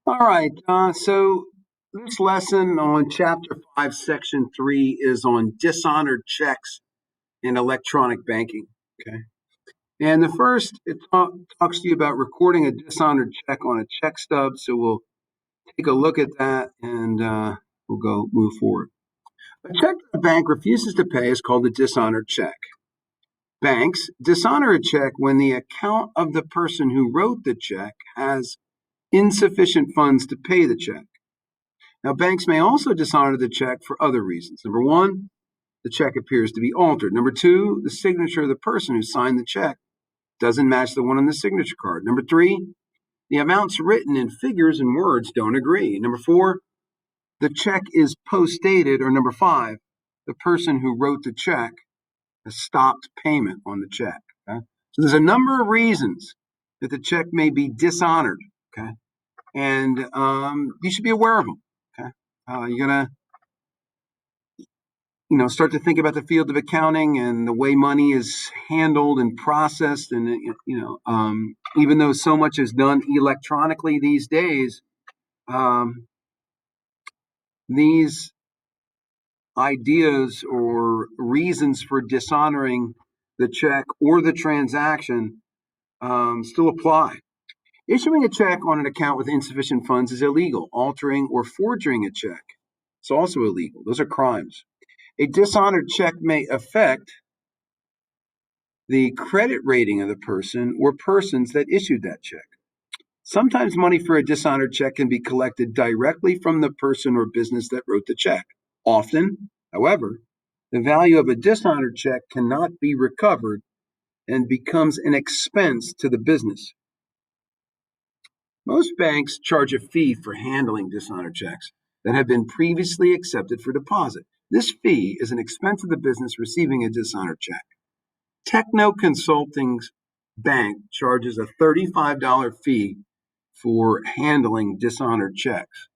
All right. So this lesson on Chapter 5, Section 3 is on dishonored checks in electronic banking. Okay. And the first, it talks to you about recording a dishonored check on a check stub. So we'll take a look at that and we'll go move forward. A check that a bank refuses to pay is called a dishonored check. Banks dishonor a check when the account of the person who wrote the check has insufficient funds to pay the check. Now, banks may also dishonor the check for other reasons. Number one, the check appears to be altered. Number two, the signature of the person who signed the check doesn't match the one on the signature card. Number three, the amounts written in figures and words don't agree. Number four, the check is post-dated. Or number five, the person who wrote the check has stopped payment on the check. Okay? So there's a number of reasons that the check may be dishonored. Okay, and you should be aware of them. Okay, you're gonna start to think about the field of accounting and the way money is handled and processed. And, even though so much is done electronically these days, these ideas or reasons for dishonoring the check or the transaction still apply. Issuing a check on an account with insufficient funds is illegal. Altering or forging a check is also illegal. Those are crimes. A dishonored check may affect the credit rating of the person or persons that issued that check. Sometimes money for a dishonored check can be collected directly from the person or business that wrote the check. Often, however, the value of a dishonored check cannot be recovered and becomes an expense to the business. Most banks charge a fee for handling dishonored checks that have been previously accepted for deposit. This fee is an expense of the business receiving a dishonored check. Techno Consulting's bank charges a $35 fee for handling dishonored checks.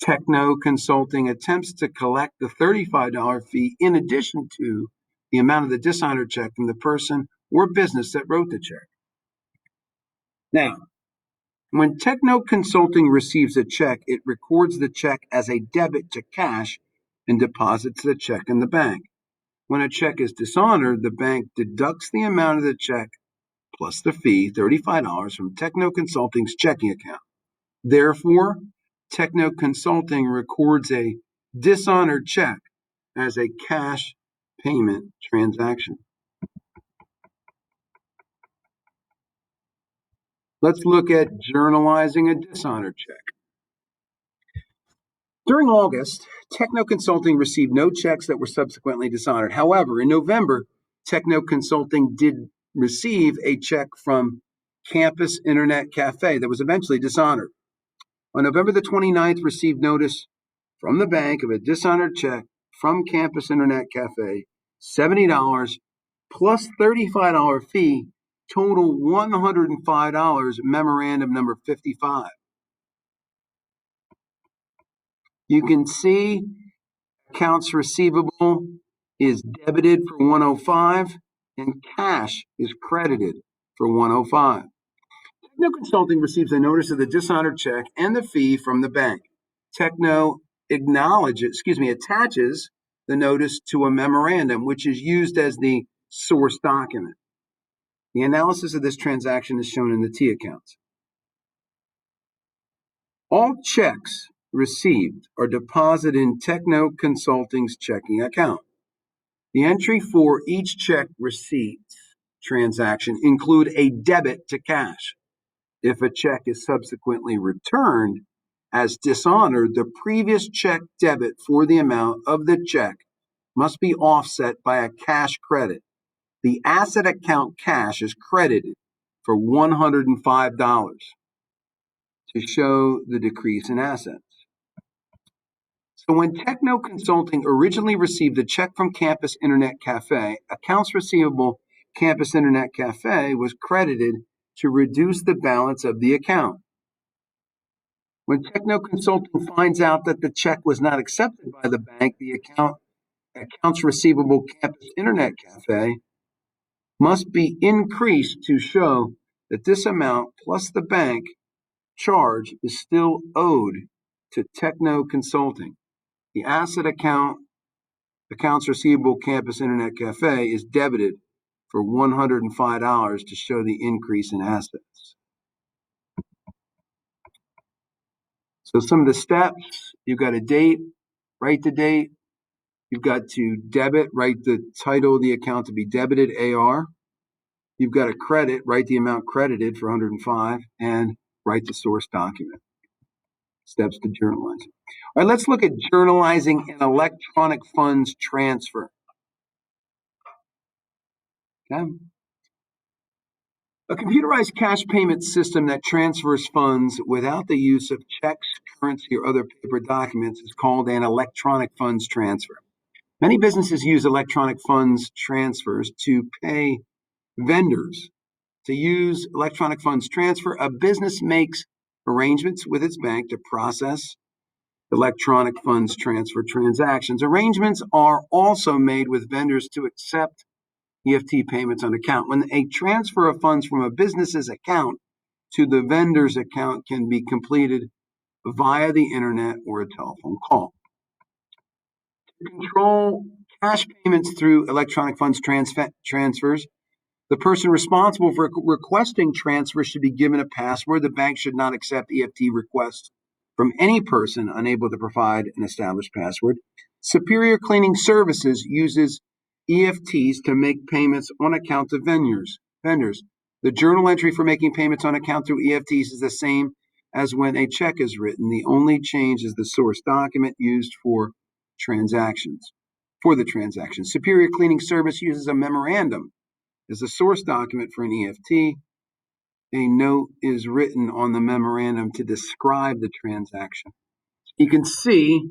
Techno Consulting attempts to collect the $35 fee in addition to the amount of the dishonored check from the person or business that wrote the check. Now, when Techno Consulting receives a check, it records the check as a debit to cash and deposits the check in the bank. When a check is dishonored, the bank deducts the amount of the check plus the fee, $35, from Techno Consulting's checking account. Therefore, Techno Consulting records a dishonored check as a cash payment transaction. Let's look at journalizing a dishonored check. During August, Techno Consulting received no checks that were subsequently dishonored. However, in November, Techno Consulting did receive a check from Campus Internet Cafe that was eventually dishonored. On November the 29th, received notice from the bank of a dishonored check from Campus Internet Cafe, $70 plus $35 fee, total $105, memorandum number 55. You can see accounts receivable is debited for 105 and cash is credited for 105. Techno Consulting receives a notice of the dishonored check and the fee from the bank. Techno attaches the notice to a memorandum, which is used as the source document. The analysis of this transaction is shown in the T accounts. All checks received are deposited in Techno Consulting's checking account. The entry for each check receipt transaction include a debit to cash. If a check is subsequently returned as dishonored, the previous check debit for the amount of the check must be offset by a cash credit. The asset account cash is credited for $105 to show the decrease in assets. So when Techno Consulting originally received a check from Campus Internet Cafe, accounts receivable Campus Internet Cafe was credited to reduce the balance of the account. When Techno Consulting finds out that the check was not accepted by the bank, the accounts receivable Campus Internet Cafe must be increased to show that this amount plus the bank charge is still owed to Techno Consulting. The asset accounts receivable campus internet cafe is debited for $105 to show the increase in assets. So some of the steps, you've got a date, write the date. You've got to debit, write the title of the account to be debited, AR. You've got a credit, write the amount credited for 105, and write the source document. Steps to journalizing. All right, let's look at journalizing an electronic funds transfer. Okay. A computerized cash payment system that transfers funds without the use of checks, currency, or other paper documents is called an electronic funds transfer. Many businesses use electronic funds transfers to pay vendors. To use electronic funds transfer, a business makes arrangements with its bank to process electronic funds transfer transactions. Arrangements are also made with vendors to accept EFT payments on account. When a transfer of funds from a business's account to the vendor's account can be completed via the internet or a telephone call. To control cash payments through electronic funds transfers, the person responsible for requesting transfer should be given a password. The bank should not accept EFT requests from any person unable to provide an established password. Superior Cleaning Services uses EFTs to make payments on account to vendors. The journal entry for making payments on account through EFTs is the same as when a check is written. The only change is the source document used for transactions. For the transaction, Superior Cleaning Service uses a memorandum as a source document for an EFT. A note is written on the memorandum to describe the transaction. You can see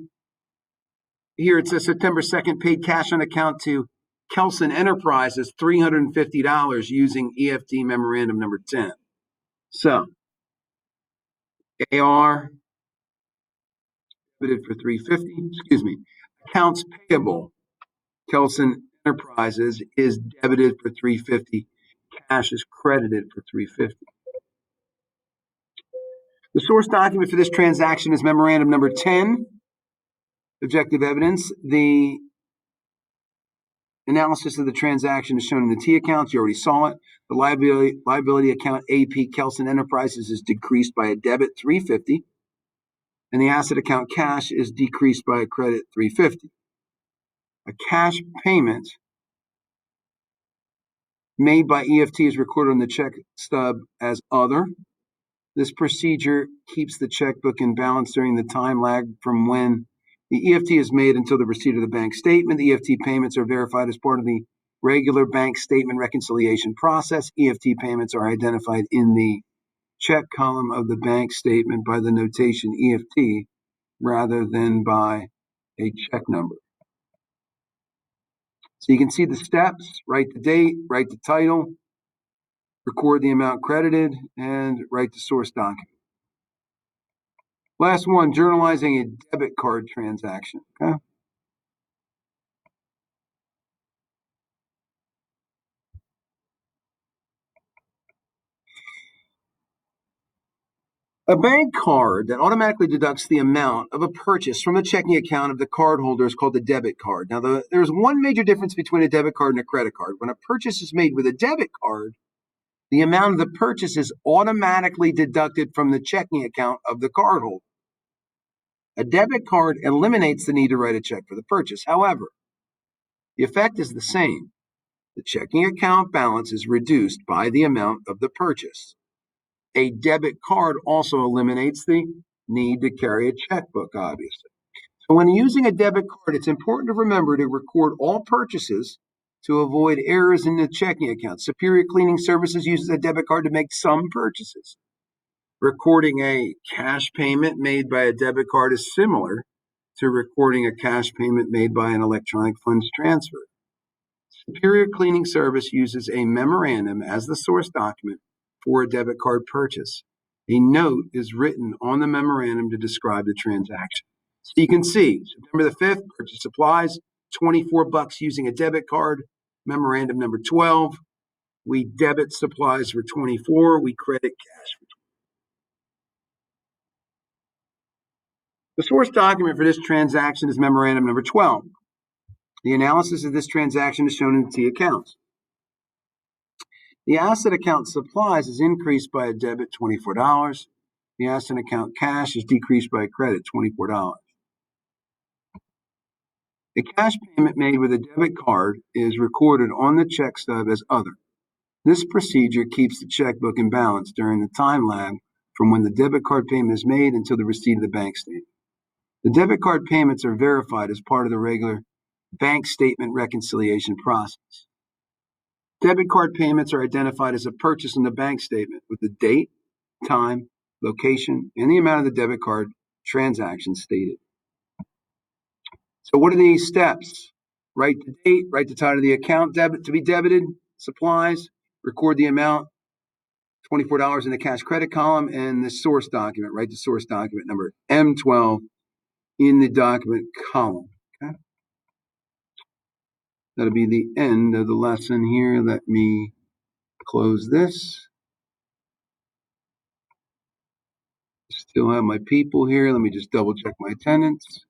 here it says September 2nd, paid cash on account to Kelson Enterprises, $350 using EFT memorandum number 10. So, AR debited for $350, accounts payable, Kelson Enterprises is debited for $350, cash is credited for $350. The source document for this transaction is memorandum number 10, objective evidence. The analysis of the transaction is shown in the T accounts. You already saw it. The liability account AP Kelson Enterprises is decreased by a debit $350, and the asset account cash is decreased by a credit $350. A cash payment made by EFT is recorded on the check stub as other. This procedure keeps the checkbook in balance during the time lag from when the EFT is made until the receipt of the bank statement. The EFT payments are verified as part of the regular bank statement reconciliation process. EFT payments are identified in the check column of the bank statement by the notation EFT rather than by a check number. So you can see the steps, write the date, write the title, record the amount credited, and write the source document. Last one, journalizing a debit card transaction. Okay. A bank card that automatically deducts the amount of a purchase from the checking account of the cardholder is called a debit card. Now, there's one major difference between a debit card and a credit card. When a purchase is made with a debit card, the amount of the purchase is automatically deducted from the checking account of the cardholder. A debit card eliminates the need to write a check for the purchase. However, the effect is the same. The checking account balance is reduced by the amount of the purchase. A debit card also eliminates the need to carry a checkbook, obviously. So when using a debit card, it's important to remember to record all purchases to avoid errors in the checking account. Superior Cleaning Services uses a debit card to make some purchases. Recording a cash payment made by a debit card is similar to recording a cash payment made by an electronic funds transfer. Superior Cleaning Service uses a memorandum as the source document for a debit card purchase. A note is written on the memorandum to describe the transaction. So you can see September the 5th, purchase supplies, $24 using a debit card, memorandum number 12. We debit supplies for 24, we credit cash for The source document for this transaction is memorandum number 12. The analysis of this transaction is shown in the T accounts. The asset account supplies is increased by a debit $24. The asset account cash is decreased by a credit $24. The cash payment made with a debit card is recorded on the check stub as other. This procedure keeps the checkbook in balance during the time lag from when the debit card payment is made until the receipt of the bank statement. The debit card payments are verified as part of the regular bank statement reconciliation process. Debit card payments are identified as a purchase on the bank statement with the date, time, location, and the amount of the debit card transaction stated. So what are these steps? Write the date, write the title of the account debit to be debited, supplies, record the amount, $24 in the cash credit column, and the source document. Write the source document number M12 in the document column. Okay? That'll be the end of the lesson here. Let me close this. Still have my people here. Let me just double check my attendance.